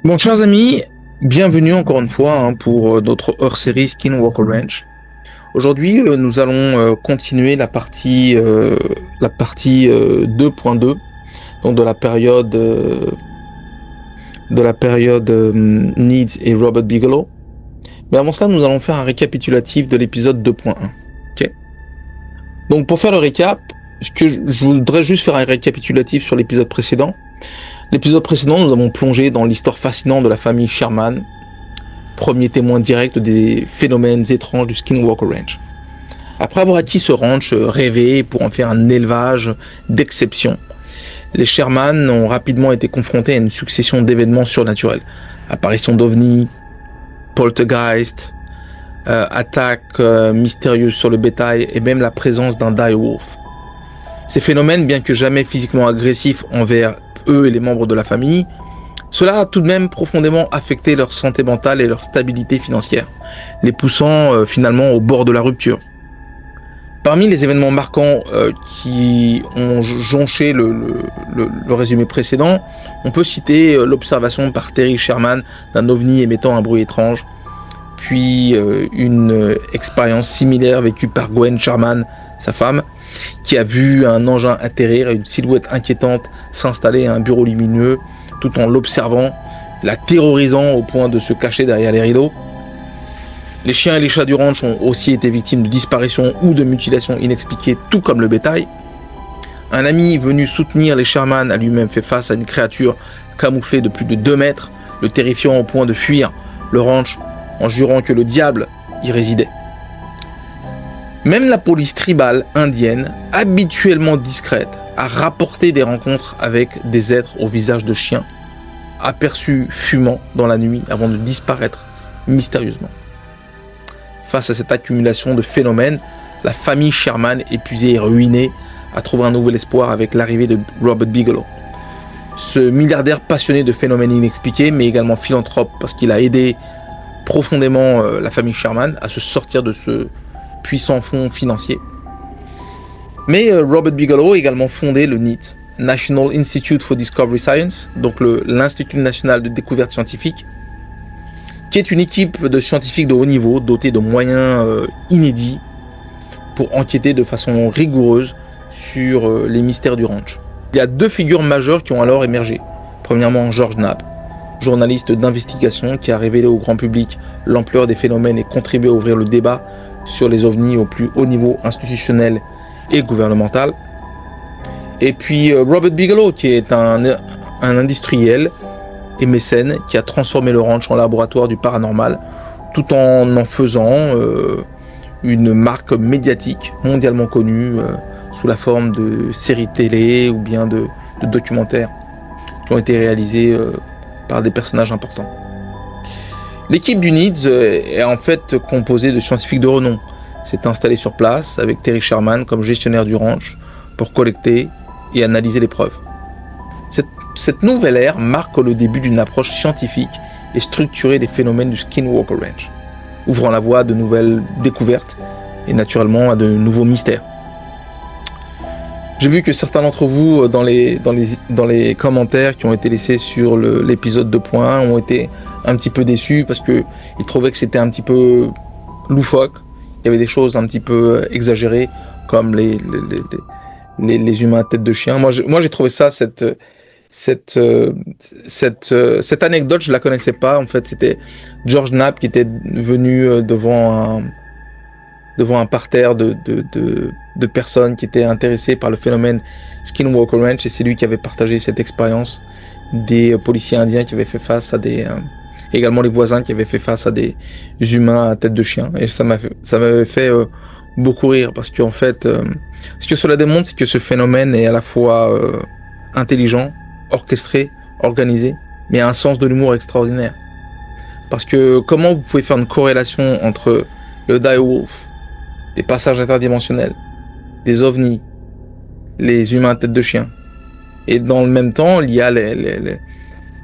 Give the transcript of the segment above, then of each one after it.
Bon, chers amis, bienvenue encore une fois pour notre hors-série Skinwalker Ranch. Aujourd'hui, nous allons continuer la partie 2.2, donc de la période Needs et Robert Bigelow. Mais avant cela, nous allons faire un récapitulatif de l'épisode 2.1. Ok. Donc, pour faire le récap, je voudrais juste faire un récapitulatif sur l'épisode précédent. L'épisode précédent, nous avons plongé dans l'histoire fascinante de la famille Sherman, premier témoin direct des phénomènes étranges du Skinwalker Ranch. Après avoir acquis ce ranch rêvé pour en faire un élevage d'exception, les Sherman ont rapidement été confrontés à une succession d'événements surnaturels. Apparition d'ovnis, poltergeist, attaques mystérieuses sur le bétail et même la présence d'un direwolf. Ces phénomènes, bien que jamais physiquement agressifs envers eux et les membres de la famille, cela a tout de même profondément affecté leur santé mentale et leur stabilité financière, les poussant finalement au bord de la rupture. Parmi les événements marquants qui ont jonché le résumé précédent, on peut citer l'observation par Terry Sherman d'un ovni émettant un bruit étrange, puis une expérience similaire vécue par Gwen Sherman, sa femme, qui a vu un engin atterrir et une silhouette inquiétante s'installer à un bureau lumineux, tout en l'observant, la terrorisant au point de se cacher derrière les rideaux. Les chiens et les chats du ranch ont aussi été victimes de disparitions ou de mutilations inexpliquées, tout comme le bétail. Un ami venu soutenir les Sherman a lui-même fait face à une créature camouflée de plus de 2 mètres, le terrifiant au point de fuir le ranch en jurant que le diable y résidait. Même la police tribale indienne, habituellement discrète, a rapporté des rencontres avec des êtres au visage de chiens, aperçus fumant dans la nuit avant de disparaître mystérieusement. Face à cette accumulation de phénomènes, la famille Sherman, épuisée et ruinée, a trouvé un nouvel espoir avec l'arrivée de Robert Bigelow. Ce milliardaire passionné de phénomènes inexpliqués, mais également philanthrope parce qu'il a aidé profondément la famille Sherman à se sortir de ce puissant fonds financier. Mais Robert Bigelow a également fondé le NIT, National Institute for Discovery Science, donc l'Institut national de découverte scientifique, qui est une équipe de scientifiques de haut niveau dotée de moyens inédits pour enquêter de façon rigoureuse sur les mystères du ranch. Il y a 2 figures majeures qui ont alors émergé. Premièrement, George Knapp, journaliste d'investigation qui a révélé au grand public l'ampleur des phénomènes et contribué à ouvrir le débat sur les ovnis au plus haut niveau institutionnel et gouvernemental. Et puis Robert Bigelow, qui est un industriel et mécène qui a transformé le ranch en laboratoire du paranormal, tout en faisant une marque médiatique mondialement connue sous la forme de séries télé ou bien de documentaires qui ont été réalisés par des personnages importants. L'équipe du NIDS est en fait composée de scientifiques de renom. S'est installée sur place avec Terry Sherman comme gestionnaire du ranch pour collecter et analyser les preuves. Cette nouvelle ère marque le début d'une approche scientifique et structurée des phénomènes du Skinwalker Ranch, ouvrant la voie à de nouvelles découvertes et naturellement à de nouveaux mystères. J'ai vu que certains d'entre vous dans les commentaires qui ont été laissés sur l'épisode 2.1 ont été un petit peu déçus parce qu'ils trouvaient que c'était un petit peu loufoque. Il y avait des choses un petit peu exagérées comme les humains à tête de chien. Moi j'ai trouvé ça, cette anecdote, je la connaissais pas. En fait, c'était George Knapp qui était venu devant un parterre de personnes qui étaient intéressées par le phénomène Skinwalker Ranch, et c'est lui qui avait partagé cette expérience des policiers indiens qui avaient fait face à également les voisins qui avaient fait face à des humains à tête de chien. Et ça m'avait fait beaucoup rire parce qu'en fait, ce que cela démontre, c'est que ce phénomène est à la fois intelligent, orchestré, organisé, mais a un sens de l'humour extraordinaire. Parce que comment vous pouvez faire une corrélation entre le direwolf, les passages interdimensionnels, des ovnis, les humains à tête de chien, et dans le même temps, il y a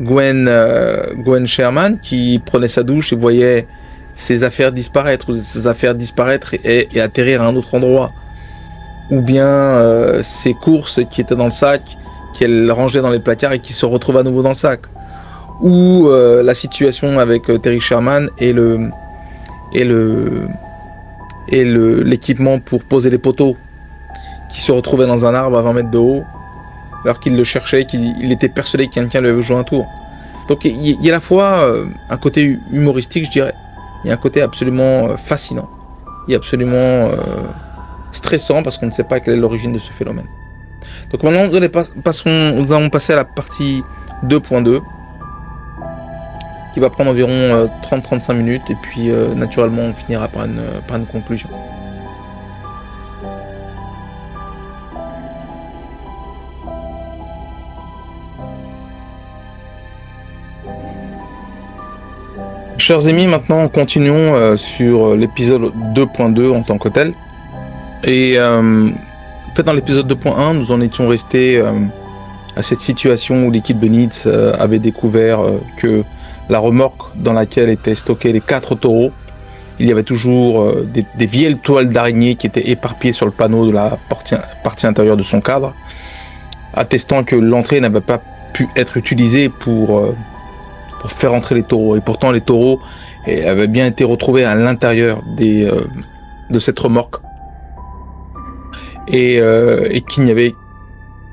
Gwen Sherman qui prenait sa douche et voyait ses affaires disparaître et atterrir à un autre endroit, ou bien ses courses qui étaient dans le sac qu'elle rangeait dans les placards et qui se retrouvent à nouveau dans le sac, ou la situation avec Terry Sherman l'équipement pour poser les poteaux qui se retrouvait dans un arbre à 20 mètres de haut alors qu'il le cherchait, qu'il était persuadé que quelqu'un lui avait joué un tour. Donc il y a à la fois un côté humoristique, je dirais, il y a un côté absolument fascinant, il y a absolument stressant parce qu'on ne sait pas quelle est l'origine de ce phénomène. Donc maintenant nous allons passer à la partie 2.2 qui va prendre environ 30-35 minutes et puis naturellement on finira par une conclusion. Chers amis, maintenant continuons sur l'épisode 2.2 en tant que tel. Et en fait, dans l'épisode 2.1, nous en étions restés à cette situation où l'équipe de Needs avait découvert que la remorque dans laquelle étaient stockés les 4 taureaux, il y avait toujours des vieilles toiles d'araignée qui étaient éparpillées sur le panneau de la partie intérieure de son cadre, attestant que l'entrée n'avait pas pu être utilisée pour faire entrer les taureaux. Et pourtant, les taureaux avaient bien été retrouvés à l'intérieur de cette remorque. Et qu'il n'y avait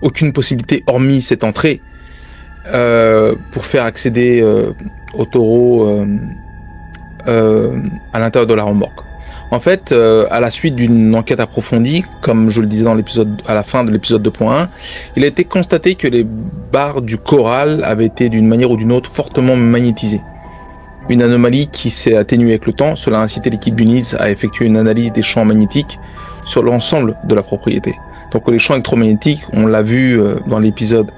aucune possibilité, hormis cette entrée, pour faire accéder aux taureaux à l'intérieur de la remorque. En fait, à la suite d'une enquête approfondie, comme je le disais à la fin de l'épisode 2.1, il a été constaté que les barres du corral avaient été d'une manière ou d'une autre fortement magnétisées. Une anomalie qui s'est atténuée avec le temps. Cela a incité l'équipe du Needs à effectuer une analyse des champs magnétiques sur l'ensemble de la propriété. Donc les champs électromagnétiques, on l'a vu dans l'épisode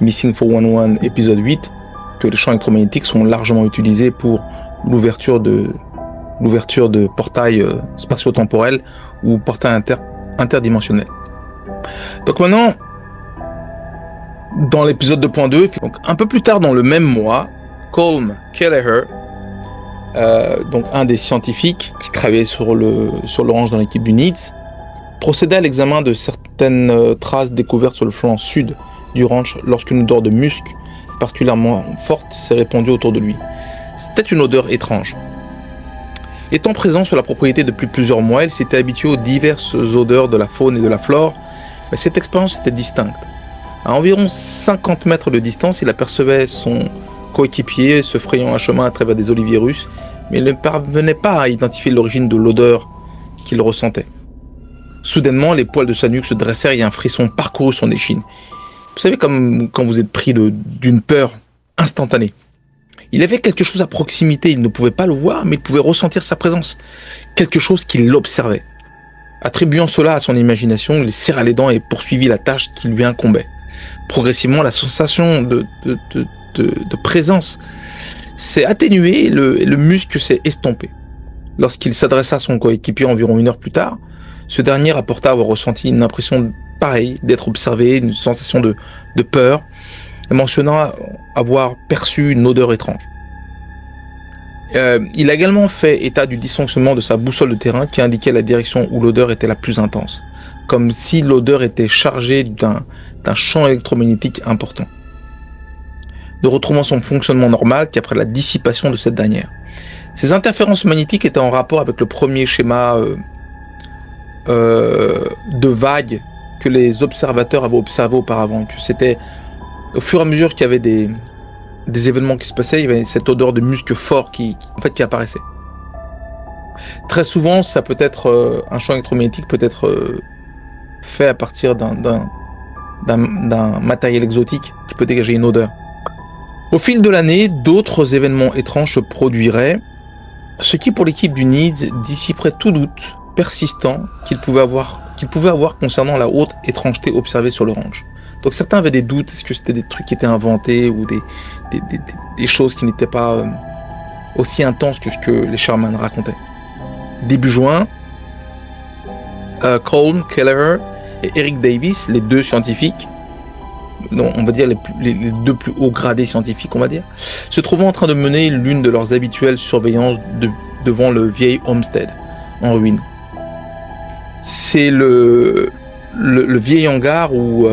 Missing 411, épisode 8, que les champs électromagnétiques sont largement utilisés pour l'ouverture de portails spatio-temporels ou portails interdimensionnels. Donc maintenant, dans l'épisode 2.2, donc un peu plus tard dans le même mois, Colm Kelleher, donc un des scientifiques qui travaillait sur le ranch dans l'équipe du Needs, procédait à l'examen de certaines traces découvertes sur le flanc sud du ranch lorsqu'une odeur de musc particulièrement forte s'est répandue autour de lui. C'était une odeur étrange. Étant présent sur la propriété depuis plusieurs mois, il s'était habitué aux diverses odeurs de la faune et de la flore, mais cette expérience était distincte. À environ 50 mètres de distance, il apercevait son coéquipier se frayant un chemin à travers des oliviers russes, mais il ne parvenait pas à identifier l'origine de l'odeur qu'il ressentait. Soudainement, les poils de sa nuque se dressèrent et un frisson parcourut son échine. Vous savez, comme quand vous êtes pris d'une peur instantanée. Il avait quelque chose à proximité, il ne pouvait pas le voir, mais il pouvait ressentir sa présence. Quelque chose qui l'observait. Attribuant cela à son imagination, il serra les dents et poursuivit la tâche qui lui incombait. Progressivement, la sensation de présence s'est atténuée et le muscle s'est estompé. Lorsqu'il s'adressa à son coéquipier environ 1 heure plus tard, ce dernier rapporta avoir ressenti une impression pareille, d'être observé, une sensation de peur, et mentionnant avoir perçu une odeur étrange. Il a également fait état du dysfonctionnement de sa boussole de terrain qui indiquait la direction où l'odeur était la plus intense, comme si l'odeur était chargée d'un champ électromagnétique important. Ne retrouvant son fonctionnement normal qu'après la dissipation de cette dernière. Ces interférences magnétiques étaient en rapport avec le premier schéma de vagues que les observateurs avaient observé auparavant, que c'était au fur et à mesure qu'il y avait des événements qui se passaient, il y avait cette odeur de musc fort qui apparaissait. Très souvent, ça peut être un champ électromagnétique peut être fait à partir d'un matériel exotique qui peut dégager une odeur. Au fil de l'année, d'autres événements étranges se produiraient, ce qui pour l'équipe du Needs dissiperait tout doute persistant qu'il pouvait avoir concernant la haute étrangeté observée sur le ranch. Donc certains avaient des doutes, est-ce que c'était des trucs qui étaient inventés ou des choses qui n'étaient pas aussi intenses que ce que les Sherman racontaient. Début juin, Colm Kelleher et Eric Davis, les deux scientifiques, on va dire les deux plus hauts gradés scientifiques, on va dire, se trouvant en train de mener l'une de leurs habituelles surveillances devant le vieil homestead en ruine. C'est le vieil hangar où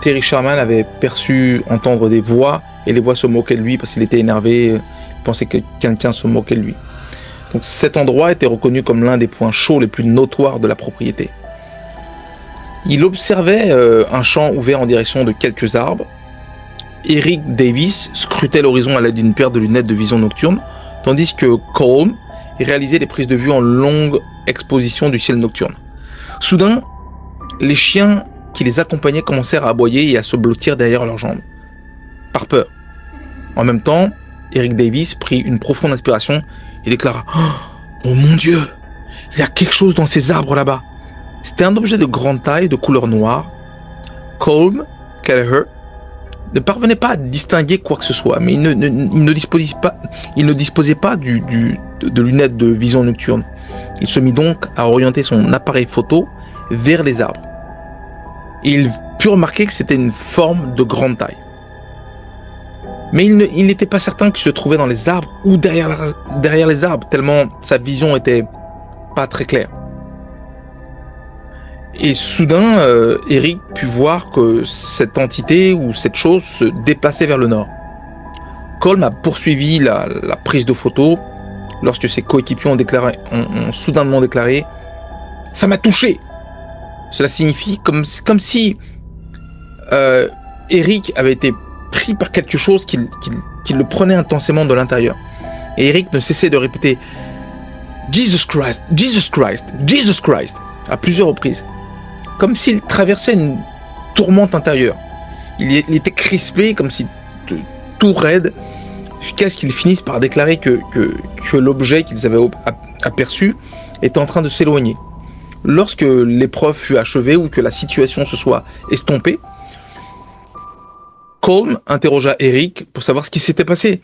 Terry Sherman avait perçu entendre des voix, et les voix se moquaient de lui parce qu'il était énervé, il pensait que quelqu'un se moquait de lui. Donc cet endroit était reconnu comme l'un des points chauds les plus notoires de la propriété. Il observait un champ ouvert en direction de quelques arbres. Eric Davis scrutait l'horizon à l'aide d'une paire de lunettes de vision nocturne, tandis que Colm réalisait des prises de vue en longue exposition du ciel nocturne. Soudain, les chiens qui les accompagnaient commencèrent à aboyer et à se blottir derrière leurs jambes, par peur. En même temps, Eric Davis prit une profonde inspiration et déclara « Oh mon Dieu, il y a quelque chose dans ces arbres là-bas !» C'était un objet de grande taille, de couleur noire. Colm Kelleher ne parvenait pas à distinguer quoi que ce soit, mais il ne disposait pas de lunettes de vision nocturne. Il se mit donc à orienter son appareil photo vers les arbres. Et il put remarquer que c'était une forme de grande taille. Mais il n'était pas certain qu'il se trouvait dans les arbres ou derrière les arbres, tellement sa vision était pas très claire. Et soudain, Eric put voir que cette entité ou cette chose se déplaçait vers le nord. Colm a poursuivi la prise de photo lorsque ses coéquipiers ont soudainement déclaré « Ça m'a touché !» Cela signifie comme si Eric avait été pris par quelque chose qui le prenait intensément de l'intérieur. Et Eric ne cessait de répéter « Jesus Christ, Jesus Christ, Jesus Christ !» à plusieurs reprises, comme s'il traversait une tourmente intérieure. Il était crispé, comme si tout raide, jusqu'à ce qu'il finisse par déclarer que l'objet qu'ils avaient aperçu était en train de s'éloigner. Lorsque l'épreuve fut achevée ou que la situation se soit estompée, Colm interrogea Eric pour savoir ce qui s'était passé.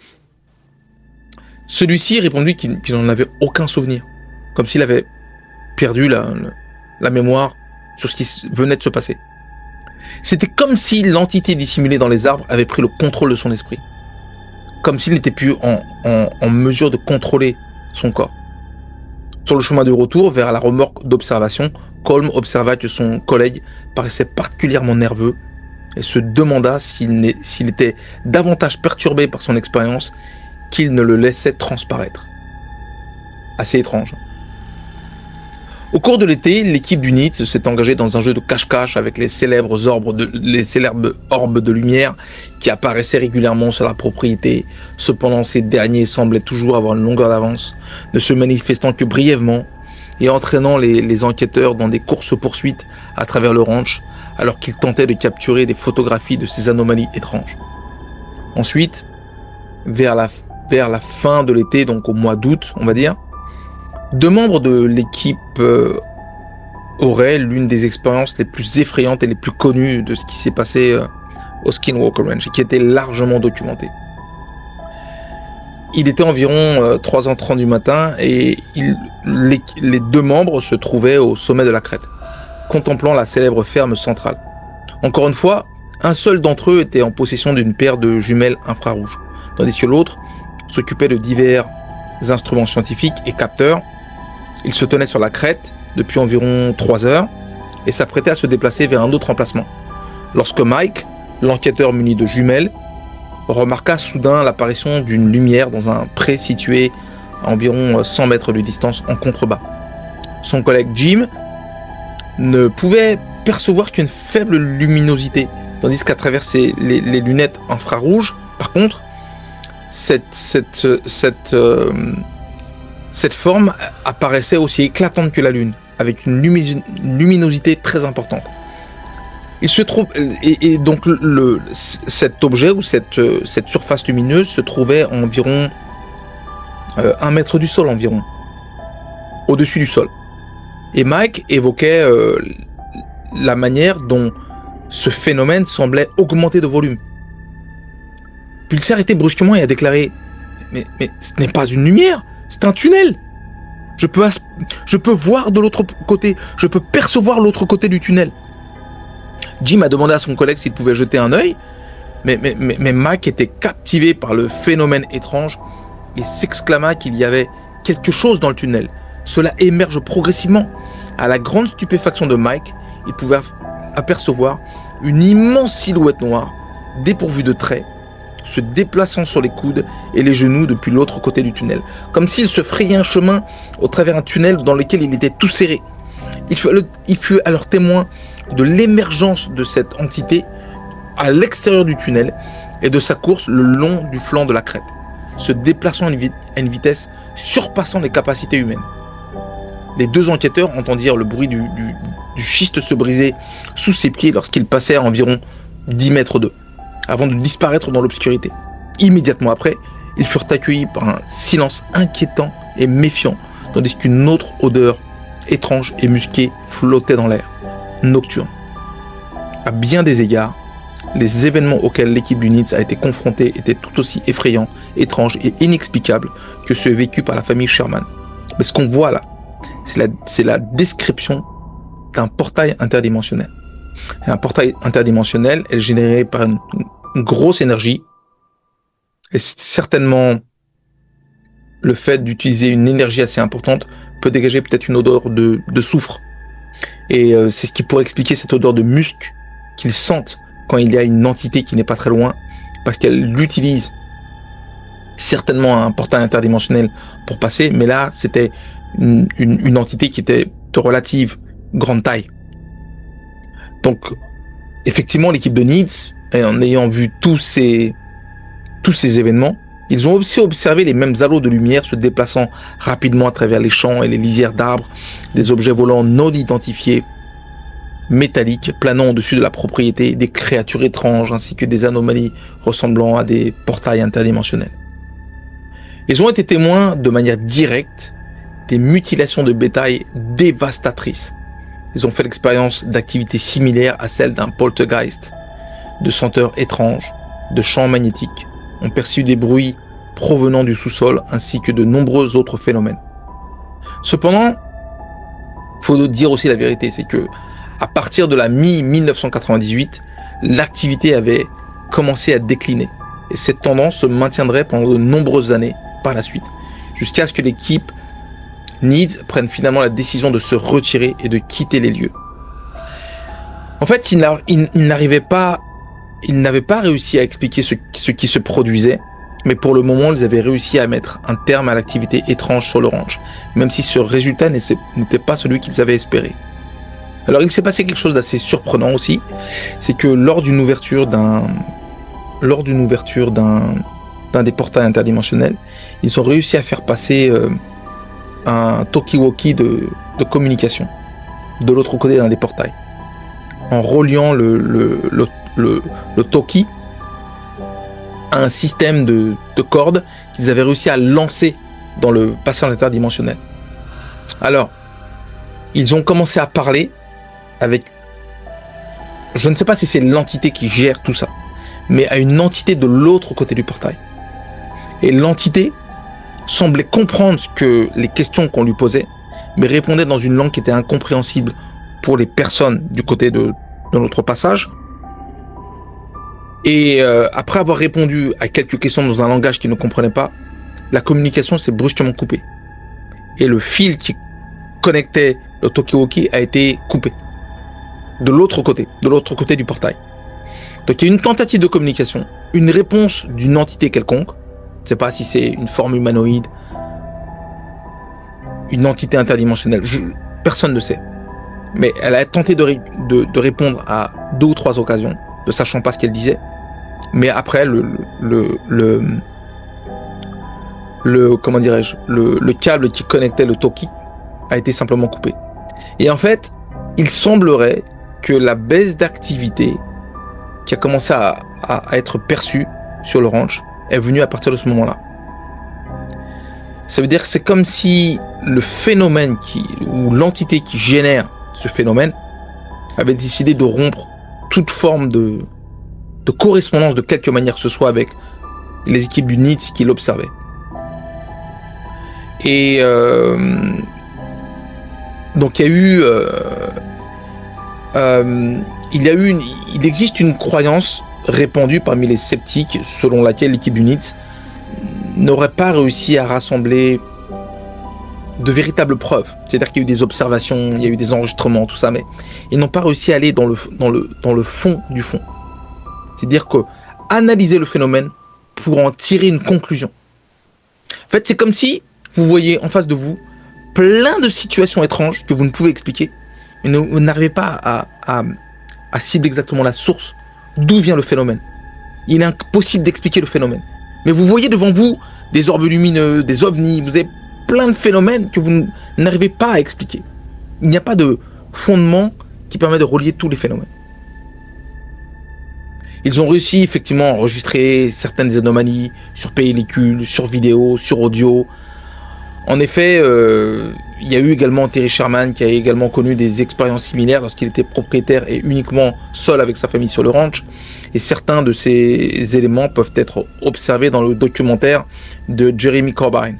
Celui-ci répondit qu'il n'en avait aucun souvenir, comme s'il avait perdu la mémoire sur ce qui venait de se passer. C'était comme si l'entité dissimulée dans les arbres avait pris le contrôle de son esprit, comme s'il n'était plus en mesure de contrôler son corps. Sur le chemin de retour vers la remorque d'observation, Colm observa que son collègue paraissait particulièrement nerveux et se demanda s'il était davantage perturbé par son expérience qu'il ne le laissait transparaître. Assez étrange. Au cours de l'été, l'équipe du NITS s'est engagée dans un jeu de cache-cache avec les célèbres orbes de lumière qui apparaissaient régulièrement sur la propriété. Cependant, ces derniers semblaient toujours avoir une longueur d'avance, ne se manifestant que brièvement et entraînant les enquêteurs dans des courses-poursuites à travers le ranch, alors qu'ils tentaient de capturer des photographies de ces anomalies étranges. Ensuite, vers la fin de l'été, donc au mois d'août, on va dire, 2 membres de l'équipe auraient l'une des expériences les plus effrayantes et les plus connues de ce qui s'est passé au Skinwalker Ranch et qui était largement documentée. Il était environ 3h30 du matin et les 2 membres se trouvaient au sommet de la crête, contemplant la célèbre ferme centrale. Encore une fois, un seul d'entre eux était en possession d'une paire de jumelles infrarouges, tandis que l'autre s'occupait de divers instruments scientifiques et capteurs. Il se tenait sur la crête depuis environ 3 heures et s'apprêtait à se déplacer vers un autre emplacement. Lorsque Mike, l'enquêteur muni de jumelles, remarqua soudain l'apparition d'une lumière dans un pré situé à environ 100 mètres de distance en contrebas. Son collègue Jim ne pouvait percevoir qu'une faible luminosité, tandis qu'à travers les lunettes infrarouges, par contre, cette forme apparaissait aussi éclatante que la Lune, avec une luminosité très importante. Il se trouve, et donc cet objet ou cette surface lumineuse se trouvait environ 1 mètre du sol environ, au-dessus du sol. Et Mike évoquait la manière dont ce phénomène semblait augmenter de volume. Puis il s'est arrêté brusquement et a déclaré « Mais ce n'est pas une lumière, c'est un tunnel. Je peux voir de l'autre côté, je peux percevoir l'autre côté du tunnel. » Jim a demandé à son collègue s'il pouvait jeter un œil, mais Mike était captivé par le phénomène étrange et s'exclama qu'il y avait quelque chose dans le tunnel. Cela émerge progressivement. À la grande stupéfaction de Mike, il pouvait apercevoir une immense silhouette noire, dépourvue de traits, se déplaçant sur les coudes et les genoux depuis l'autre côté du tunnel, comme s'il se frayait un chemin au travers un tunnel dans lequel il était tout serré. Il fut alors témoin de l'émergence de cette entité à l'extérieur du tunnel et de sa course le long du flanc de la crête, se déplaçant à une vitesse surpassant les capacités humaines. Les deux enquêteurs entendirent le bruit du schiste se briser sous ses pieds lorsqu'il passait à environ 10 mètres d'eux, avant de disparaître dans l'obscurité. Immédiatement après, ils furent accueillis par un silence inquiétant et méfiant, tandis qu'une autre odeur étrange et musquée flottait dans l'air, nocturne. À bien des égards, les événements auxquels l'équipe du Needs a été confrontée étaient tout aussi effrayants, étranges et inexplicables que ceux vécus par la famille Sherman. Mais ce qu'on voit là, c'est la description d'un portail interdimensionnel. Et un portail interdimensionnel est généré par une grosse énergie. Et certainement, le fait d'utiliser une énergie assez importante peut dégager peut-être une odeur de soufre. Et c'est ce qui pourrait expliquer cette odeur de musc qu'ils sentent quand il y a une entité qui n'est pas très loin, parce qu'elle utilise certainement un portail interdimensionnel pour passer, mais là, c'était une entité qui était de relative grande taille. Donc, effectivement, l'équipe de Needs, en ayant vu tous ces événements, ils ont aussi observé les mêmes halos de lumière se déplaçant rapidement à travers les champs et les lisières d'arbres, des objets volants non identifiés, métalliques, planant au-dessus de la propriété, des créatures étranges ainsi que des anomalies ressemblant à des portails interdimensionnels. Ils ont été témoins de manière directe des mutilations de bétail dévastatrices. Ils ont fait l'expérience d'activités similaires à celles d'un poltergeist, de senteurs étranges, de champs magnétiques, ont perçu des bruits provenant du sous-sol ainsi que de nombreux autres phénomènes. Cependant, il faut dire aussi la vérité, c'est que à partir de la mi-1998, l'activité avait commencé à décliner et cette tendance se maintiendrait pendant de nombreuses années par la suite, jusqu'à ce que l'équipe Needs prenne finalement la décision de se retirer et de quitter les lieux. En fait, ils n'avaient pas réussi à expliquer ce qui se produisait, mais pour le moment, ils avaient réussi à mettre un terme à l'activité étrange sur le ranch, même si ce résultat n'était pas celui qu'ils avaient espéré. Alors, il s'est passé quelque chose d'assez surprenant aussi, c'est que lors d'une ouverture d'un des portails interdimensionnels, ils ont réussi à faire passer un talkie-walkie de communication de l'autre côté d'un des portails, en reliant le talkie à un système de cordes qu'ils avaient réussi à lancer dans le passage interdimensionnel. Alors, ils ont commencé à parler avec, je ne sais pas si c'est l'entité qui gère tout ça, mais à une entité de l'autre côté du portail. Et l'entité semblait comprendre les questions qu'on lui posait, mais répondait dans une langue qui était incompréhensible pour les personnes du côté de notre passage. Et après avoir répondu à quelques questions dans un langage qu'il ne comprenait pas, la communication s'est brusquement coupée. Et le fil qui connectait le talkie-walkie a été coupé. De l'autre côté du portail. Donc il y a une tentative de communication, une réponse d'une entité quelconque. Je ne sais pas si c'est une forme humanoïde, une entité interdimensionnelle, personne ne sait. Mais elle a tenté de répondre à 2 ou 3 occasions, ne sachant pas ce qu'elle disait. Mais après, le câble qui connectait le talkie a été simplement coupé. Et en fait, il semblerait que la baisse d'activité qui a commencé à être perçue sur le ranch est venue à partir de ce moment-là. Ça veut dire que c'est comme si le phénomène ou l'entité qui génère ce phénomène avait décidé de rompre toute forme de correspondance de quelque manière que ce soit avec les équipes du Needs qui l'observaient. Et donc il existe une croyance répandue parmi les sceptiques selon laquelle l'équipe du Needs n'aurait pas réussi à rassembler de véritables preuves. C'est-à-dire qu'il y a eu des observations, il y a eu des enregistrements, tout ça, mais ils n'ont pas réussi à aller dans le fond du fond. C'est-à-dire que analyser le phénomène pour en tirer une conclusion. En fait, c'est comme si vous voyez en face de vous plein de situations étranges que vous ne pouvez expliquer, mais vous n'arrivez pas à cibler exactement la source d'où vient le phénomène. Il est impossible d'expliquer le phénomène. Mais vous voyez devant vous des orbes lumineux, des ovnis, vous avez plein de phénomènes que vous n'arrivez pas à expliquer. Il n'y a pas de fondement qui permet de relier tous les phénomènes. Ils ont réussi effectivement à enregistrer certaines anomalies sur pellicule, sur vidéo, sur audio. En effet, il y a eu également Terry Sherman qui a également connu des expériences similaires lorsqu'il était propriétaire et uniquement seul avec sa famille sur le ranch. Et certains de ces éléments peuvent être observés dans le documentaire de Jeremy Corbijn,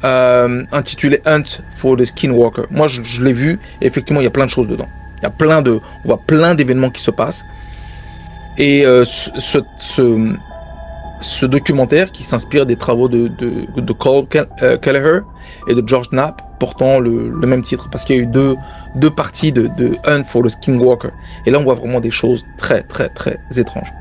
intitulé Hunt for the Skinwalker. Moi, je l'ai vu et effectivement, il y a plein de choses dedans. On voit plein d'événements qui se passent. Et ce documentaire qui s'inspire des travaux de Cole Kelleher et de George Knapp portant le même titre, parce qu'il y a eu deux parties de Hunt for the Skinwalker. Et là, on voit vraiment des choses très, très, très étranges.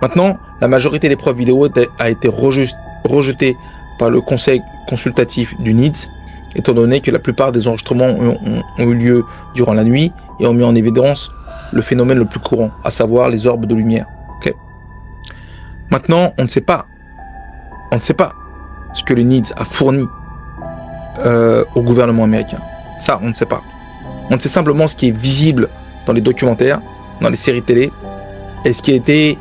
Maintenant, la majorité des preuves vidéo a été rejetée par le conseil consultatif du NIDS, étant donné que la plupart des enregistrements ont eu lieu durant la nuit et ont mis en évidence le phénomène le plus courant, à savoir les orbes de lumière. Okay. Maintenant, on ne sait pas ce que le NIDS a fourni au gouvernement américain. Ça, on ne sait pas. On sait simplement ce qui est visible dans les documentaires, dans les séries télé, et ce qui a été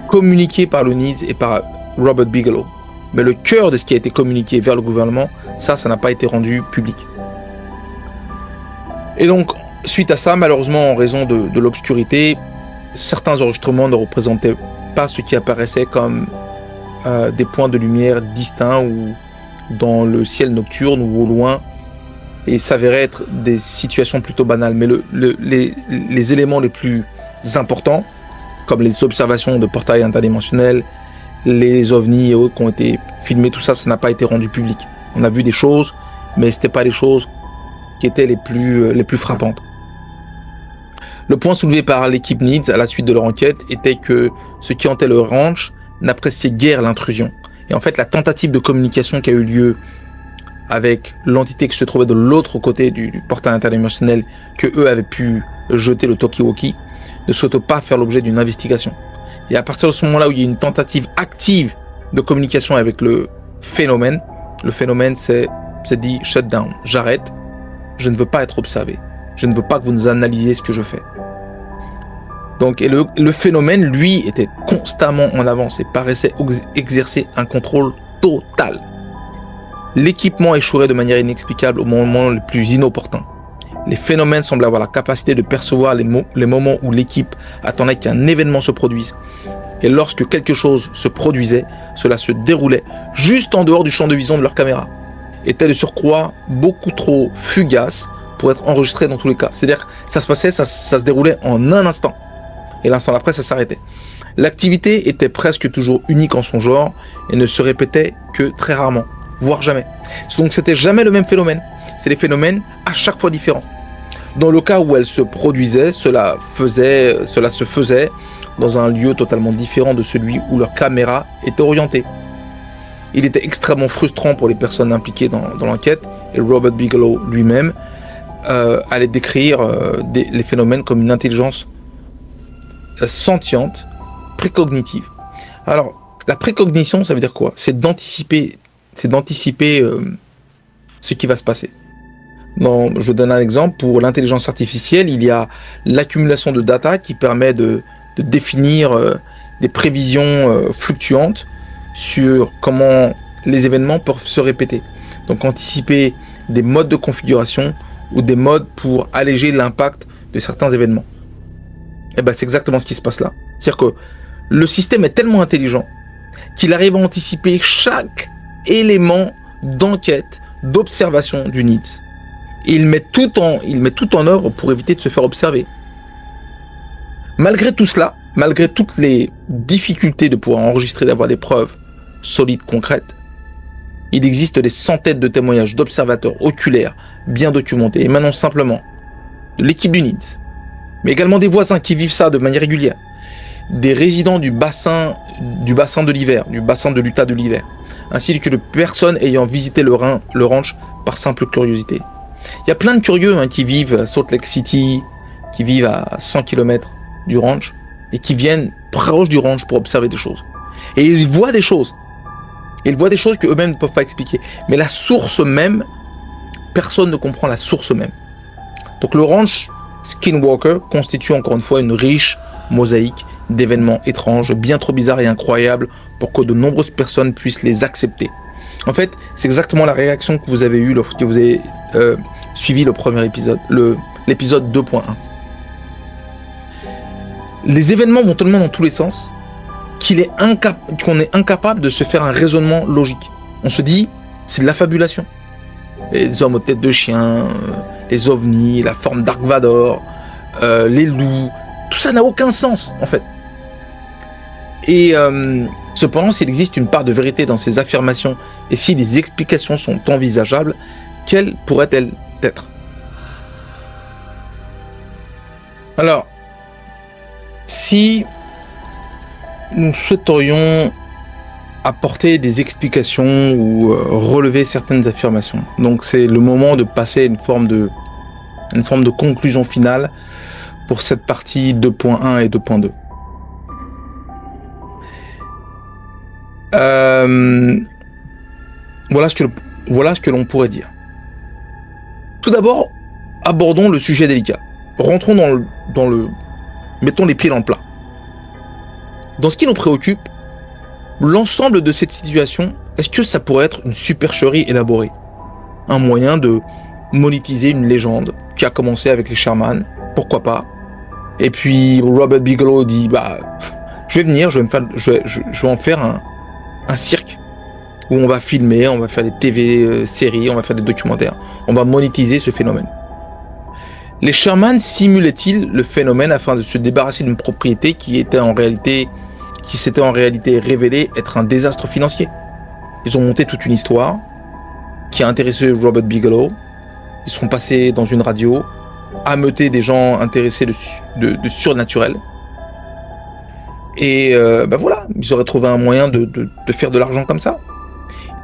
communiqué par le NIDS et par Robert Bigelow. Mais le cœur de ce qui a été communiqué vers le gouvernement, ça n'a pas été rendu public. Et donc, suite à ça, malheureusement, en raison de l'obscurité, certains enregistrements ne représentaient pas ce qui apparaissait comme des points de lumière distincts ou dans le ciel nocturne ou au loin, et s'avéraient être des situations plutôt banales. Mais les éléments les plus importants, comme les observations de portails interdimensionnels, les ovnis et autres qui ont été filmés, tout ça, ça n'a pas été rendu public. On a vu des choses, mais ce n'étaient pas les choses qui étaient les plus frappantes. Le point soulevé par l'équipe NIDS à la suite de leur enquête était que ceux qui hantaient le ranch n'appréciaient guère l'intrusion. Et en fait, la tentative de communication qui a eu lieu avec l'entité qui se trouvait de l'autre côté du portail interdimensionnel, que eux avaient pu jeter le talkie-walkie, ne souhaite pas faire l'objet d'une investigation. Et à partir de ce moment-là où il y a une tentative active de communication avec le phénomène c'est dit shut down, j'arrête, je ne veux pas être observé, je ne veux pas que vous nous analysiez ce que je fais. Donc, et le phénomène, lui, était constamment en avance et paraissait exercer un contrôle total. L'équipement échouerait de manière inexplicable au moment le plus inopportun. Les phénomènes semblent avoir la capacité de percevoir les moments où l'équipe attendait qu'un événement se produise. Et lorsque quelque chose se produisait, cela se déroulait juste en dehors du champ de vision de leur caméra. Était de surcroît beaucoup trop fugace pour être enregistré dans tous les cas. C'est-à-dire que ça se passait, ça se déroulait en un instant. Et l'instant d'après, ça s'arrêtait. L'activité était presque toujours unique en son genre et ne se répétait que très rarement, voire jamais. Donc c'était jamais le même phénomène. C'est des phénomènes à chaque fois différents. Dans le cas où elle se produisait, cela se faisait dans un lieu totalement différent de celui où leur caméra était orientée. Il était extrêmement frustrant pour les personnes impliquées dans l'enquête, et Robert Bigelow lui-même allait décrire les phénomènes comme une intelligence sentiente, précognitive. Alors, la précognition, ça veut dire quoi? C'est d'anticiper ce qui va se passer. Je donne un exemple. Pour l'intelligence artificielle, il y a l'accumulation de data qui permet de définir des prévisions fluctuantes sur comment les événements peuvent se répéter. Donc anticiper des modes de configuration ou des modes pour alléger l'impact de certains événements. Et ben c'est exactement ce qui se passe là. C'est-à-dire que le système est tellement intelligent qu'il arrive à anticiper chaque élément d'enquête, d'observation du NIDS. Et il met tout en œuvre pour éviter de se faire observer. Malgré tout cela, malgré toutes les difficultés de pouvoir enregistrer, d'avoir des preuves solides, concrètes, Il existe des centaines de témoignages d'observateurs oculaires bien documentés émanant simplement de l'équipe du NIDS, mais également des voisins qui vivent ça de manière régulière, des résidents du bassin de l'hiver, du bassin de l'Utah de l'hiver, ainsi que de personnes ayant visité le ranch par simple curiosité. Il y a plein de curieux qui vivent à Salt Lake City, qui vivent à 100 km du ranch, et qui viennent proche du ranch pour observer des choses. Et ils voient des choses. Ils voient des choses qu'eux-mêmes ne peuvent pas expliquer. Mais la source même, personne ne comprend la source même. Donc le ranch Skinwalker constitue encore une fois une riche mosaïque d'événements étranges, bien trop bizarres et incroyables pour que de nombreuses personnes puissent les accepter. En fait, c'est exactement la réaction que vous avez eue lorsque vous avez suivi le premier épisode, l'épisode 2.1. Les événements vont tellement dans tous les sens qu'on est incapable de se faire un raisonnement logique. On se dit, c'est de la fabulation. Les hommes aux têtes de chien, les ovnis, la forme Dark Vador, les loups, tout ça n'a aucun sens en fait. Et cependant, s'il existe une part de vérité dans ces affirmations et si les explications sont envisageables, quelles pourraient-elles être? Alors, si nous souhaiterions apporter des explications ou relever certaines affirmations, donc c'est le moment de passer une forme de conclusion finale pour cette partie 2.1 et 2.2. Voilà ce que l'on pourrait dire. Tout d'abord, abordons le sujet délicat. Rentrons dans le mettons les pieds dans le plat. Dans ce qui nous préoccupe, l'ensemble de cette situation, est-ce que ça pourrait être une supercherie élaborée? Un moyen de monétiser une légende qui a commencé avec les Sherman, pourquoi pas? Et puis Robert Bigelow dit, je vais venir, je vais en faire un cirque où on va filmer, on va faire des TV séries, on va faire des documentaires, on va monétiser ce phénomène. Les Sherman simulaient-ils le phénomène afin de se débarrasser d'une propriété qui s'était en réalité révélée être un désastre financier? Ils ont monté toute une histoire qui a intéressé Robert Bigelow. Ils sont passés dans une radio, ameuter des gens intéressés de surnaturel. Et voilà, ils auraient trouvé un moyen de faire de l'argent comme ça.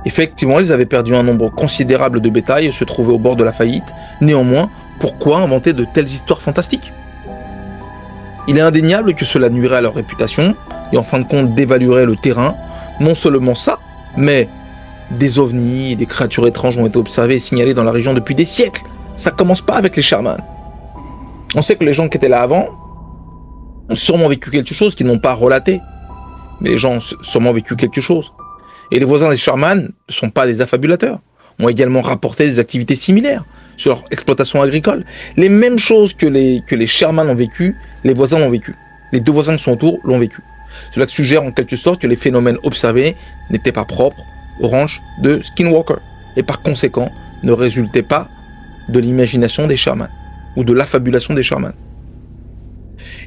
Effectivement, ils avaient perdu un nombre considérable de bétail et se trouvaient au bord de la faillite. Néanmoins, pourquoi inventer de telles histoires fantastiques? Il est indéniable que cela nuirait à leur réputation et en fin de compte dévaluerait le terrain. Non seulement ça, mais des ovnis et des créatures étranges ont été observées et signalées dans la région depuis des siècles. Ça commence pas avec les Sherman. On sait que les gens qui étaient là avant ont sûrement vécu quelque chose qu'ils n'ont pas relaté. Mais les gens ont sûrement vécu quelque chose. Et les voisins des Sherman ne sont pas des affabulateurs. Ont également rapporté des activités similaires sur leur exploitation agricole. Les mêmes choses que les Sherman ont vécu, les voisins l'ont vécu. Les deux voisins qui sont autour l'ont vécu. Cela suggère en quelque sorte que les phénomènes observés n'étaient pas propres au ranch de Skinwalker et par conséquent ne résultaient pas de l'imagination des Sherman ou de l'affabulation des Sherman.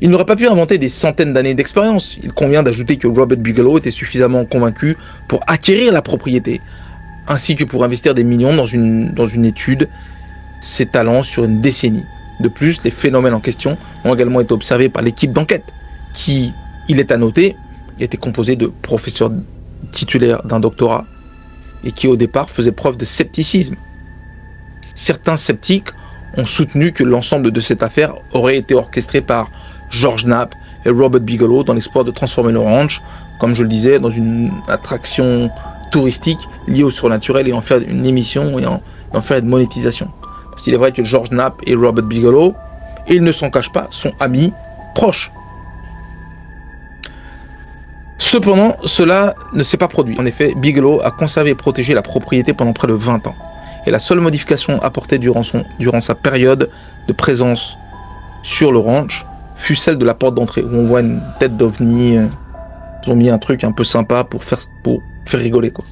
Il n'aurait pas pu inventer des centaines d'années d'expérience. Il convient d'ajouter que Robert Bigelow était suffisamment convaincu pour acquérir la propriété, ainsi que pour investir des millions dans une étude s'étalant sur une décennie. De plus, les phénomènes en question ont également été observés par l'équipe d'enquête, qui, il est à noter, était composée de professeurs titulaires d'un doctorat et qui au départ faisait preuve de scepticisme. Certains sceptiques ont soutenu que l'ensemble de cette affaire aurait été orchestré par George Knapp et Robert Bigelow dans l'espoir de transformer le ranch, comme je le disais, dans une attraction touristique liée au surnaturel et en faire une émission et en faire une monétisation. Parce qu'il est vrai que George Knapp et Robert Bigelow, et ils ne s'en cachent pas, sont amis proches. Cependant, cela ne s'est pas produit. En effet, Bigelow a conservé et protégé la propriété pendant près de 20 ans. Et la seule modification apportée durant sa période de présence sur le ranch fut celle de la porte d'entrée, où on voit une tête d'ovni. Ils ont mis un truc un peu sympa pour faire rigoler, quoi.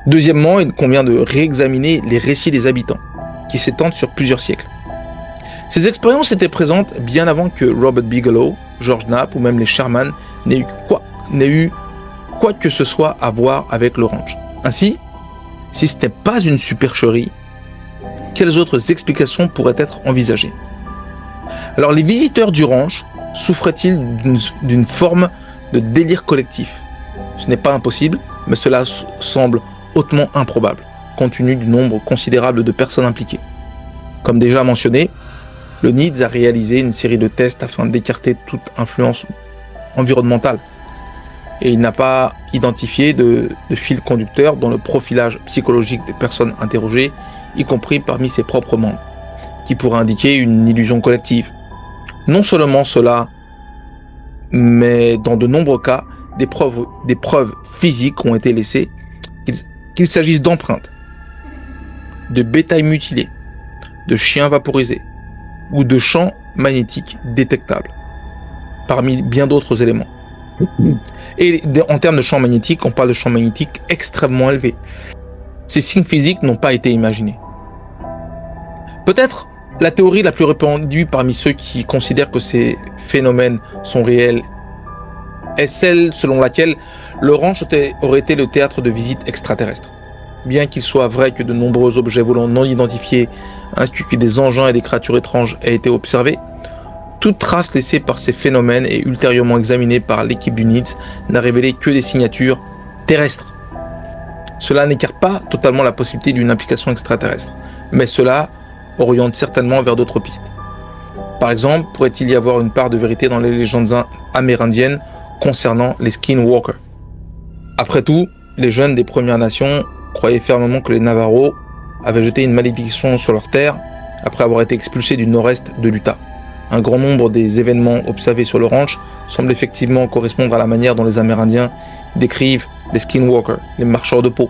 Deuxièmement, il convient de réexaminer les récits des habitants, qui s'étendent sur plusieurs siècles. Ces expériences étaient présentes bien avant que Robert Bigelow, George Knapp ou même les Sherman n'aient eu quoi que ce soit à voir avec le ranch. Ainsi, Si ce n'est pas une supercherie, quelles autres explications pourraient être envisagées? Alors les visiteurs du ranch souffraient-ils d'une forme de délire collectif? Ce n'est pas impossible, mais cela semble hautement improbable, compte tenu du nombre considérable de personnes impliquées. Comme déjà mentionné, le NIDS a réalisé une série de tests afin d'écarter toute influence environnementale. Et il n'a pas identifié de fil conducteur dans le profilage psychologique des personnes interrogées, y compris parmi ses propres membres, qui pourrait indiquer une illusion collective. Non seulement cela, mais dans de nombreux cas, des preuves physiques ont été laissées, qu'il s'agisse d'empreintes, de bétail mutilé, de chiens vaporisés ou de champs magnétiques détectables, parmi bien d'autres éléments. Et en termes de champs magnétiques, on parle de champs magnétiques extrêmement élevés. Ces signes physiques n'ont pas été imaginés. Peut-être la théorie la plus répandue parmi ceux qui considèrent que ces phénomènes sont réels est celle selon laquelle le ranch aurait été le théâtre de visites extraterrestres. Bien qu'il soit vrai que de nombreux objets volants non identifiés, ainsi que des engins et des créatures étranges aient été observés, toute trace laissée par ces phénomènes et ultérieurement examinée par l'équipe du NIDS n'a révélé que des signatures terrestres. Cela n'écarte pas totalement la possibilité d'une implication extraterrestre, mais cela oriente certainement vers d'autres pistes. Par exemple, pourrait-il y avoir une part de vérité dans les légendes amérindiennes concernant les Skinwalkers? Après tout, les jeunes des Premières Nations croyaient fermement que les Navajos avaient jeté une malédiction sur leur terre après avoir été expulsés du nord-est de l'Utah. Un grand nombre des événements observés sur le ranch semblent effectivement correspondre à la manière dont les Amérindiens décrivent les Skinwalkers, les marcheurs de peau.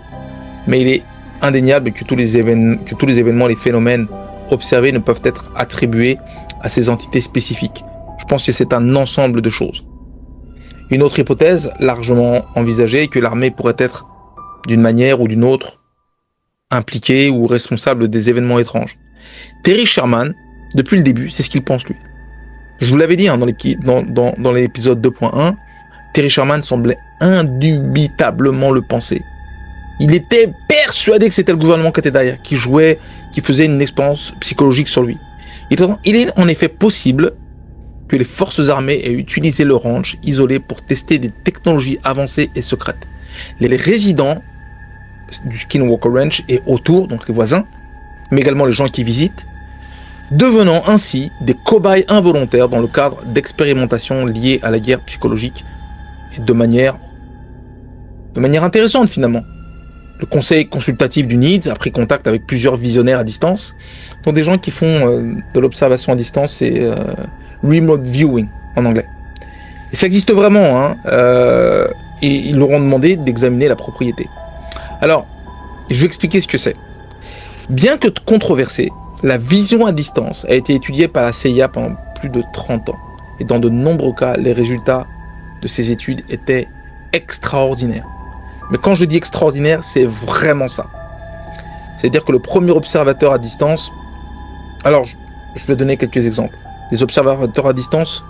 Mais il est indéniable que tous les événements, les phénomènes observés ne peuvent être attribués à ces entités spécifiques. Je pense que c'est un ensemble de choses. Une autre hypothèse largement envisagée est que l'armée pourrait être, d'une manière ou d'une autre, impliquée ou responsable des événements étranges. Terry Sherman, depuis le début, c'est ce qu'il pense lui. Je vous l'avais dit dans l'épisode 2.1, Terry Sherman semblait indubitablement le penser. Il était persuadé que c'était le gouvernement qui était derrière, qui jouait, qui faisait une expérience psychologique sur lui. Il est en effet possible que les forces armées aient utilisé le ranch isolé pour tester des technologies avancées et secrètes. Les résidents du Skinwalker Ranch et autour, donc les voisins, mais également les gens qui visitent, devenant ainsi des cobayes involontaires dans le cadre d'expérimentations liées à la guerre psychologique et de manière intéressante finalement. Le conseil consultatif du NIDS a pris contact avec plusieurs visionnaires à distance, dont des gens qui font de l'observation à distance et remote viewing en anglais. Et ça existe vraiment, hein, et ils leur ont demandé d'examiner la propriété. Alors, je vais expliquer ce que c'est. Bien que controversée, la vision à distance a été étudiée par la CIA pendant plus de 30 ans. Et dans de nombreux cas, les résultats de ces études étaient extraordinaires. Mais quand je dis extraordinaire, c'est vraiment ça. C'est-à-dire que le premier observateur à distance... Alors, je vais donner quelques exemples. Les observateurs à distance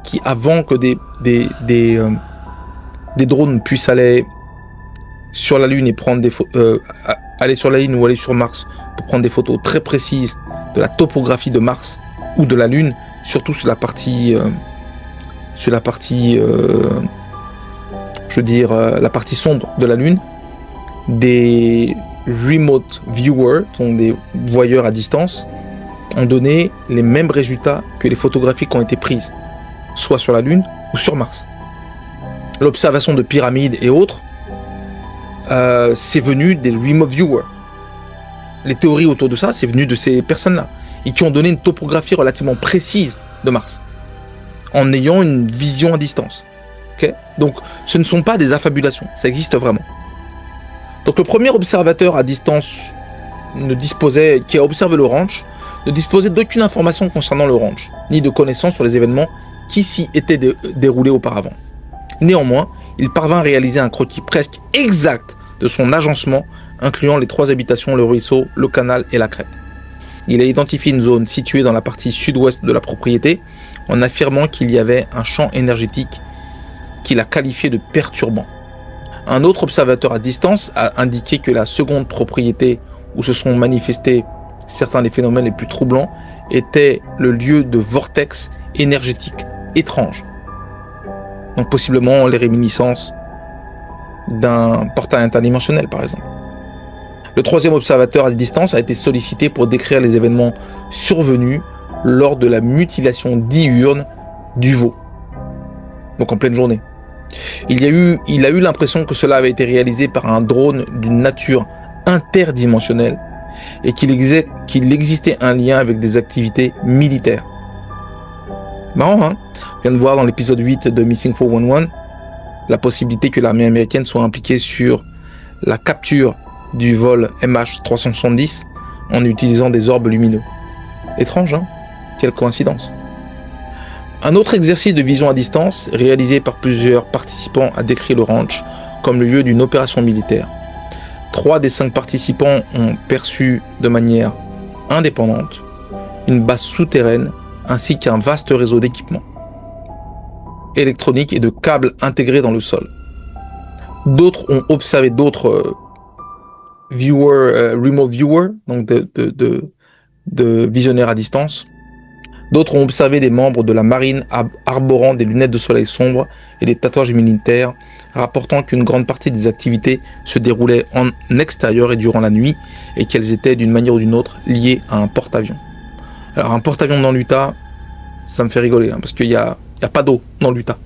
qui, avant que des drones puissent aller sur la Lune et prendre des aller sur la Lune ou aller sur Mars pour prendre des photos très précises de la topographie de Mars ou de la Lune, surtout sur la partie la partie sombre de la Lune, des remote viewers, donc des voyeurs à distance, ont donné les mêmes résultats que les photographies qui ont été prises, soit sur la Lune ou sur Mars. L'observation de pyramides et autres, c'est venu des remote viewers. Les théories autour de ça, c'est venu de ces personnes-là, et qui ont donné une topographie relativement précise de Mars, en ayant une vision à distance. Okay. Donc, ce ne sont pas des affabulations, ça existe vraiment. Donc, le premier observateur à distance qui a observé le ranch ne disposait d'aucune information concernant le ranch, ni de connaissances sur les événements qui s'y étaient déroulés auparavant. Néanmoins, il parvint à réaliser un croquis presque exact de son agencement, incluant les 3 habitations, le ruisseau, le canal et la crête. Il a identifié une zone située dans la partie sud-ouest de la propriété, en affirmant qu'il y avait un champ énergétique qu'il a qualifié de perturbant. Un autre observateur à distance a indiqué que la seconde propriété où se sont manifestés certains des phénomènes les plus troublants était le lieu de vortex énergétique étrange. Donc possiblement les réminiscences d'un portail interdimensionnel par exemple. Le troisième observateur à distance a été sollicité pour décrire les événements survenus lors de la mutilation diurne du veau, donc en pleine journée. Il a eu l'impression que cela avait été réalisé par un drone d'une nature interdimensionnelle et qu'il existait un lien avec des activités militaires. Marrant, hein? On vient de voir dans l'épisode 8 de Missing 411 la possibilité que l'armée américaine soit impliquée sur la capture du vol MH370 en utilisant des orbes lumineux. Étrange, hein? Quelle coïncidence. Un autre exercice de vision à distance, réalisé par plusieurs participants, a décrit le ranch comme le lieu d'une opération militaire. 3 des 5 participants ont perçu de manière indépendante une base souterraine ainsi qu'un vaste réseau d'équipements électroniques et de câbles intégrés dans le sol. D'autres ont observé d'autres remote viewers, donc de visionnaires à distance. D'autres ont observé des membres de la marine arborant des lunettes de soleil sombres et des tatouages militaires, rapportant qu'une grande partie des activités se déroulaient en extérieur et durant la nuit, et qu'elles étaient d'une manière ou d'une autre liées à un porte-avions. Alors un porte-avions dans l'Utah, ça me fait rigoler, hein, parce qu'il y a pas d'eau dans l'Utah.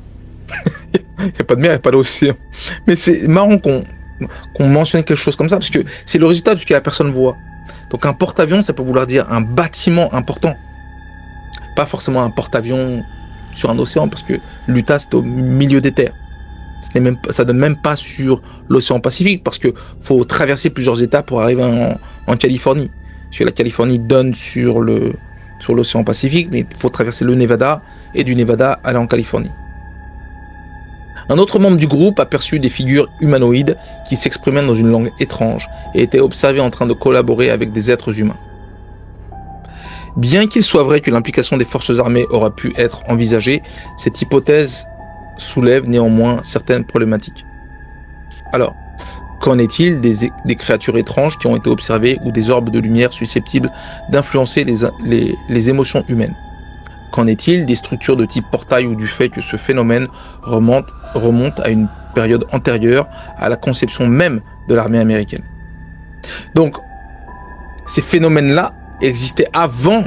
Il n'y a pas de mer, il n'y a pas d'océan. Mais c'est marrant qu'on mentionne quelque chose comme ça, parce que c'est le résultat de ce que la personne voit. Donc un porte-avions, ça peut vouloir dire un bâtiment important. Pas forcément un porte-avions sur un océan, parce que l'Utah, c'est au milieu des terres. Ça donne même pas sur l'océan Pacifique, parce que faut traverser plusieurs étapes pour arriver en Californie. Parce que la Californie donne sur l'océan Pacifique, mais il faut traverser le Nevada, et du Nevada aller en Californie. Un autre membre du groupe a perçu des figures humanoïdes qui s'exprimaient dans une langue étrange et étaient observés en train de collaborer avec des êtres humains. Bien qu'il soit vrai que l'implication des forces armées aura pu être envisagée, cette hypothèse soulève néanmoins certaines problématiques. Alors, qu'en est-il des créatures étranges qui ont été observées ou des orbes de lumière susceptibles d'influencer les émotions humaines? Qu'en est-il des structures de type portail ou du fait que ce phénomène remonte à une période antérieure à la conception même de l'armée américaine? Donc, ces phénomènes-là existaient avant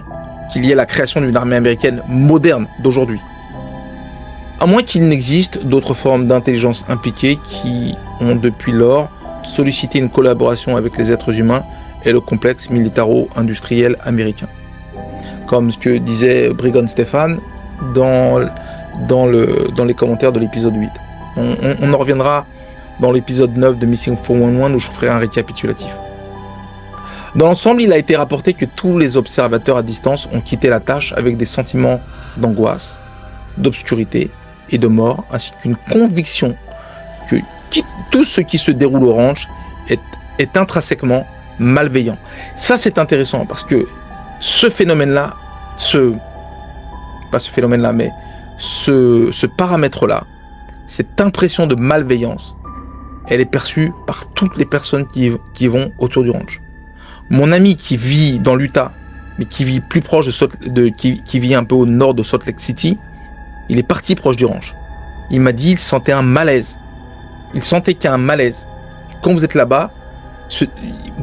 qu'il y ait la création d'une armée américaine moderne d'aujourd'hui. À moins qu'il n'existe d'autres formes d'intelligence impliquées qui ont depuis lors sollicité une collaboration avec les êtres humains et le complexe militaro-industriel américain. Comme ce que disait Brigand Stéphane dans les commentaires de l'épisode 8. On en reviendra dans l'épisode 9 de Missing 411 où je ferai un récapitulatif. Dans l'ensemble, il a été rapporté que tous les observateurs à distance ont quitté la tâche avec des sentiments d'angoisse, d'obscurité et de mort, ainsi qu'une conviction que tout ce qui se déroule au ranch est intrinsèquement malveillant. Ça, c'est intéressant parce que ce phénomène-là, ce paramètre-là, cette impression de malveillance, elle est perçue par toutes les personnes qui vont autour du ranch. Mon ami qui vit dans l'Utah, mais qui vit plus proche qui vit un peu au nord de Salt Lake City, il est parti proche du ranch. Il m'a dit qu'il sentait un malaise. Il sentait qu'il y a un malaise. Quand vous êtes là-bas,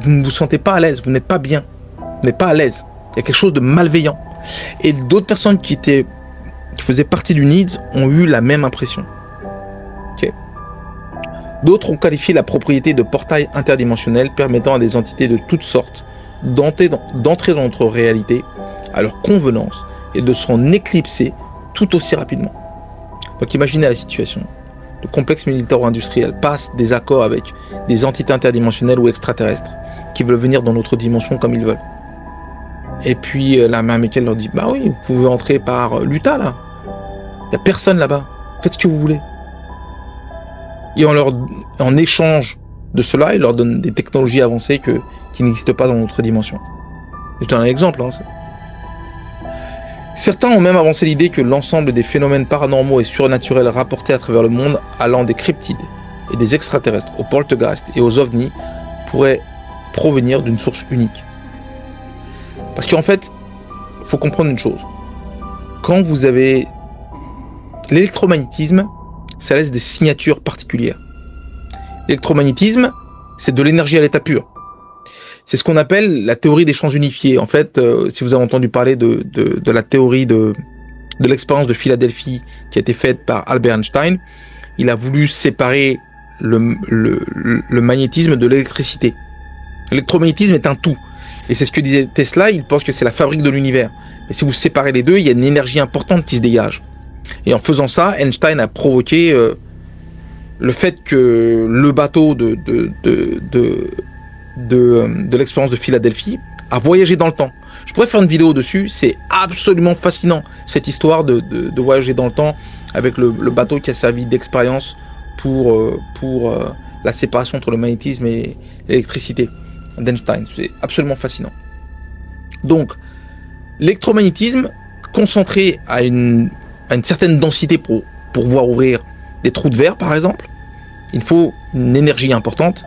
vous ne vous sentez pas à l'aise, vous n'êtes pas bien, vous n'êtes pas à l'aise. Il y a quelque chose de malveillant. Et d'autres personnes qui faisaient partie du NEEDS ont eu la même impression. Okay. D'autres ont qualifié la propriété de portail interdimensionnel permettant à des entités de toutes sortes d'entrer dans notre réalité à leur convenance et de s'en éclipser tout aussi rapidement. Donc imaginez la situation. Le complexe militaro-industriel passe des accords avec des entités interdimensionnelles ou extraterrestres qui veulent venir dans notre dimension comme ils veulent. Et puis l'armée américaine leur dit, bah oui, vous pouvez entrer par l'Utah là. Il n'y a personne là-bas. Faites ce que vous voulez. Et en échange de cela, ils leur donnent des technologies avancées qui n'existent pas dans notre dimension. Je donne un exemple. Hein. Certains ont même avancé l'idée que l'ensemble des phénomènes paranormaux et surnaturels rapportés à travers le monde, allant des cryptides, et des extraterrestres, aux poltergeists et aux ovnis pourraient provenir d'une source unique. Parce qu'en fait, il faut comprendre une chose. Quand vous avez l'électromagnétisme, ça laisse des signatures particulières. L'électromagnétisme, c'est de l'énergie à l'état pur. C'est ce qu'on appelle la théorie des champs unifiés. En fait, si vous avez entendu parler de la théorie de l'expérience de Philadelphie qui a été faite par Albert Einstein, il a voulu séparer le magnétisme de l'électricité. L'électromagnétisme est un tout. Et c'est ce que disait Tesla, il pense que c'est la fabrique de l'univers. Mais si vous séparez les deux, il y a une énergie importante qui se dégage. Et en faisant ça, Einstein a provoqué le fait que le bateau de l'expérience de Philadelphie a voyagé dans le temps. Je pourrais faire une vidéo dessus, c'est absolument fascinant, cette histoire de voyager dans le temps avec le bateau qui a servi d'expérience pour la séparation entre le magnétisme et l'électricité d'Einstein. C'est absolument fascinant. Donc, l'électromagnétisme, concentré à une certaine densité pour pouvoir ouvrir des trous de verre, par exemple, il faut une énergie importante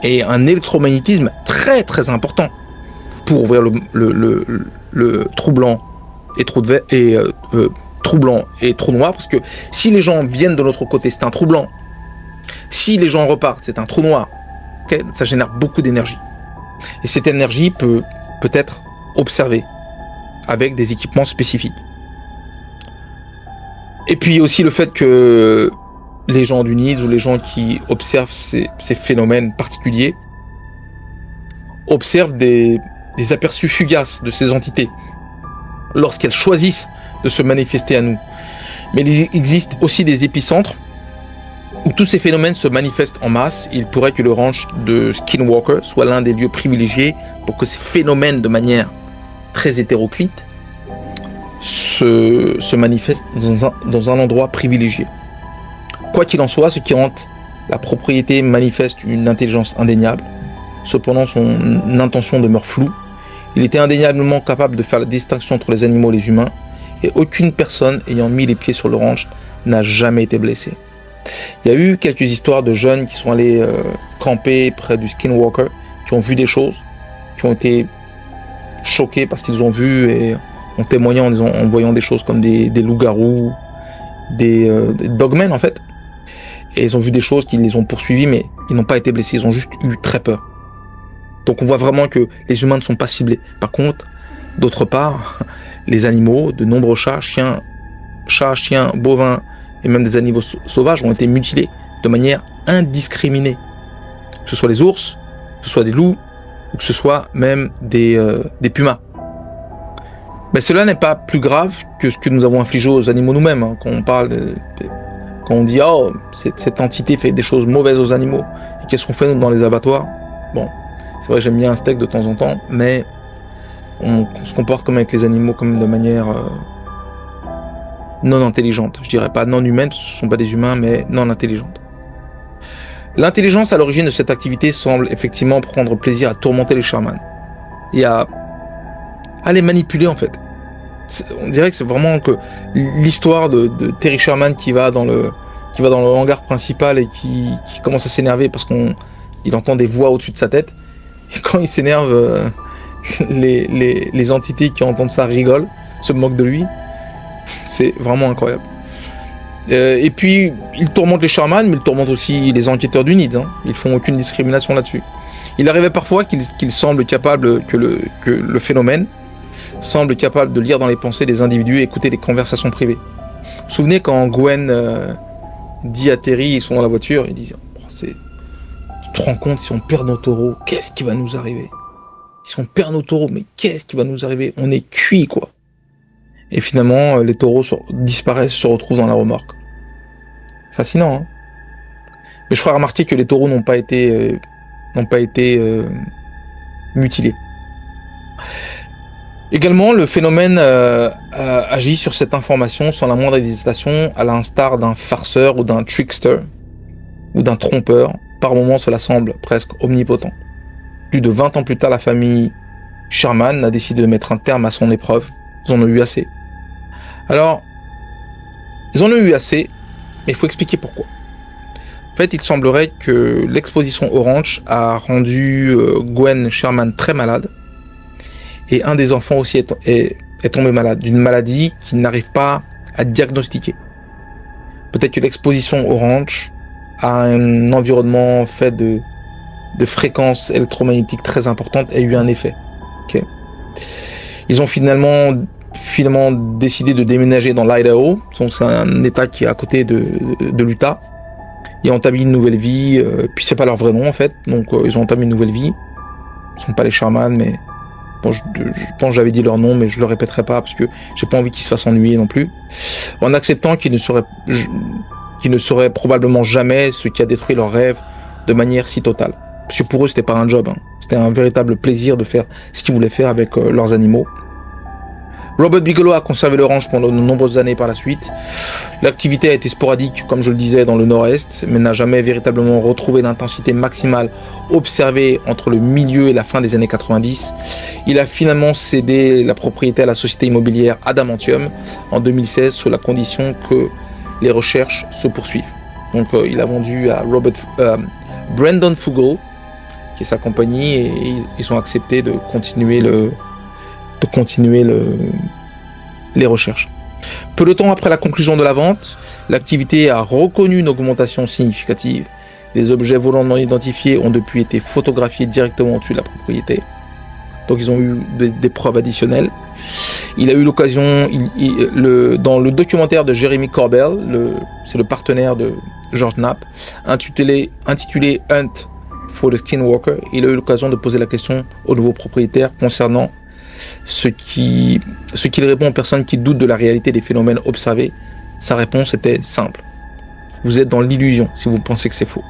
et un électromagnétisme très très important pour ouvrir le trou blanc et trou de verre et trou blanc et trou noir, parce que si les gens viennent de l'autre côté, c'est un trou blanc. Si les gens repartent, c'est un trou noir. Okay, ça génère beaucoup d'énergie. Et cette énergie peut être observée avec des équipements spécifiques. Et puis aussi le fait que les gens du NIDS ou les gens qui observent ces phénomènes particuliers observent des aperçus fugaces de ces entités lorsqu'elles choisissent de se manifester à nous. Mais il existe aussi des épicentres où tous ces phénomènes se manifestent en masse. Il pourrait que le ranch de Skinwalker soit l'un des lieux privilégiés pour que ces phénomènes de manière très hétéroclite se manifestent dans un endroit privilégié. Quoi qu'il en soit, ce qui hante la propriété manifeste une intelligence indéniable. Cependant, son intention demeure floue. Il était indéniablement capable de faire la distinction entre les animaux et les humains, et aucune personne ayant mis les pieds sur le ranch n'a jamais été blessée. Il y a eu quelques histoires de jeunes qui sont allés camper près du Skinwalker, qui ont vu des choses, qui ont été choqués parce qu'ils ont vu et ont témoigné en voyant des choses comme des loups-garous, des dogmen en fait. Et ils ont vu des choses qui les ont poursuivis, mais ils n'ont pas été blessés, ils ont juste eu très peur. Donc on voit vraiment que les humains ne sont pas ciblés. Par contre, d'autre part, les animaux, de nombreux chats, chiens, bovins et même des animaux sauvages ont été mutilés de manière indiscriminée. Que ce soit les ours, que ce soit des loups, ou que ce soit même des pumas. Mais cela n'est pas plus grave que ce que nous avons infligé aux animaux nous-mêmes. Hein, quand on dit « Oh, cette entité fait des choses mauvaises aux animaux. » Et qu'est-ce qu'on fait nous dans les abattoirs? Bon, c'est vrai que j'aime bien un steak de temps en temps, mais on se comporte comme avec les animaux, comme de manière non intelligente. Je dirais pas non humaine, parce que ce ne sont pas des humains, mais non intelligente. L'intelligence à l'origine de cette activité semble effectivement prendre plaisir à tourmenter les chamans et à les manipuler en fait. On dirait que c'est vraiment que l'histoire de Terry Sherman qui va dans le hangar principal et qui commence à s'énerver parce qu'il entend des voix au-dessus de sa tête. Et quand il s'énerve, les entités qui entendent ça rigolent, se moquent de lui. C'est vraiment incroyable. Et puis, il tourmente les Sherman, mais il tourmente aussi les enquêteurs du NIDS. Hein. Ils font aucune discrimination là-dessus. Il arrivait parfois qu'il semble capable, que le phénomène semble capable de lire dans les pensées des individus et écouter des conversations privées. Vous vous souvenez quand Gwen dit à Terry, ils sont dans la voiture, ils disent « Tu te rends compte, si on perd nos taureaux, qu'est-ce qui va nous arriver? Si on perd nos taureaux, mais qu'est-ce qui va nous arriver? On est cuit, quoi. » Et finalement, les taureaux disparaissent, se retrouvent dans la remorque. Fascinant, hein. Mais je ferai remarquer que les taureaux n'ont pas été mutilés. Également, le phénomène agit sur cette information sans la moindre hésitation, à l'instar d'un farceur ou d'un trickster ou d'un trompeur. Par moments, cela semble presque omnipotent. Plus de 20 ans plus tard, la famille Sherman a décidé de mettre un terme à son épreuve. Ils en ont eu assez. Alors, ils en ont eu assez, mais il faut expliquer pourquoi. fait, il semblerait que l'exposition orange a rendu Gwen Sherman très malade. Et un des enfants aussi est tombé malade, d'une maladie qu'il n'arrive pas à diagnostiquer. Peut-être que l'exposition orange a un environnement fait de fréquences électromagnétiques très importantes et a eu un effet. Okay. Ils ont finalement décidé de déménager dans l'Idaho, donc c'est un état qui est à côté de l'Utah. Ils ont entamé une nouvelle vie, puis c'est pas leur vrai nom en fait, donc ils ont entamé une nouvelle vie. Ils sont pas les Sherman, mais bon, je pense que j'avais dit leur nom, mais je le répéterai pas parce que j'ai pas envie qu'ils se fassent ennuyer non plus. En acceptant qu'ils ne sauraient probablement jamais ce qui a détruit leurs rêves de manière si totale. Parce que pour eux, c'était pas un job, hein. C'était un véritable plaisir de faire ce qu'ils voulaient faire avec leurs animaux. Robert Bigelow a conservé le ranch pendant de nombreuses années par la suite. L'activité a été sporadique, comme je le disais, dans le nord-est, mais n'a jamais véritablement retrouvé l'intensité maximale observée entre le milieu et la fin des années 90. Il a finalement cédé la propriété à la société immobilière Adamantium en 2016 sous la condition que les recherches se poursuivent. Donc il a vendu à Brandon Fugal, qui est sa compagnie, et ils ont accepté de continuer les recherches. Peu de temps après la conclusion de la vente, l'activité a reconnu une augmentation significative. Les objets volants non identifiés ont depuis été photographiés directement au-dessus de la propriété. Donc ils ont eu des preuves additionnelles. Il a eu l'occasion, dans le documentaire de Jeremy Corbell, c'est le partenaire de George Knapp, intitulé Hunt for the Skinwalker, il a eu l'occasion de poser la question au nouveau propriétaire concernant ce qu'il répond aux personnes qui doutent de la réalité des phénomènes observés. Sa réponse était simple. Vous êtes dans l'illusion si vous pensez que c'est faux.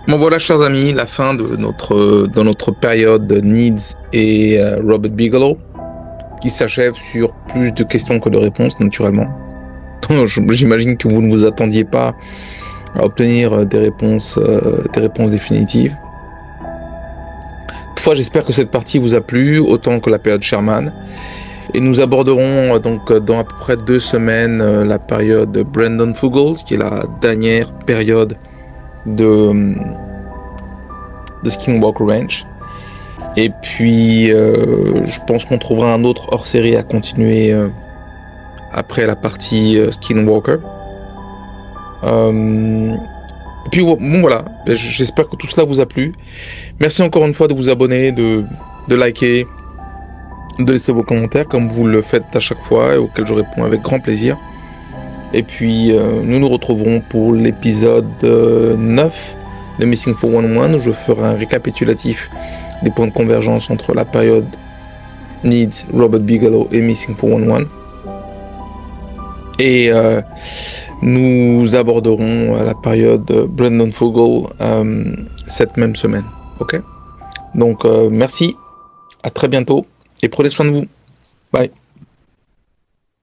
Bon voilà, chers amis, la fin de notre période Needs et Robert Bigelow, qui s'achève sur plus de questions que de réponses, naturellement. J'imagine que vous ne vous attendiez pas à obtenir des réponses définitives. Toutefois, j'espère que cette partie vous a plu, autant que la période Sherman. Et nous aborderons donc dans à peu près 2 semaines la période Brandon Fugal, qui est la dernière période de Skinwalker Ranch. Et puis, je pense qu'on trouvera un autre hors-série à continuer après la partie Skinwalker. Et puis bon voilà, j'espère que tout cela vous a plu. Merci encore une fois de vous abonner, de liker, de laisser vos commentaires comme vous le faites à chaque fois et auxquels je réponds avec grand plaisir. Et puis nous nous retrouverons pour l'épisode 9 de Missing 411 où je ferai un récapitulatif des points de convergence entre la période Needs, Robert Bigelow et Missing 411. Et nous aborderons la période Brandon Fugal cette même semaine. Ok ? Donc merci, à très bientôt et prenez soin de vous. Bye.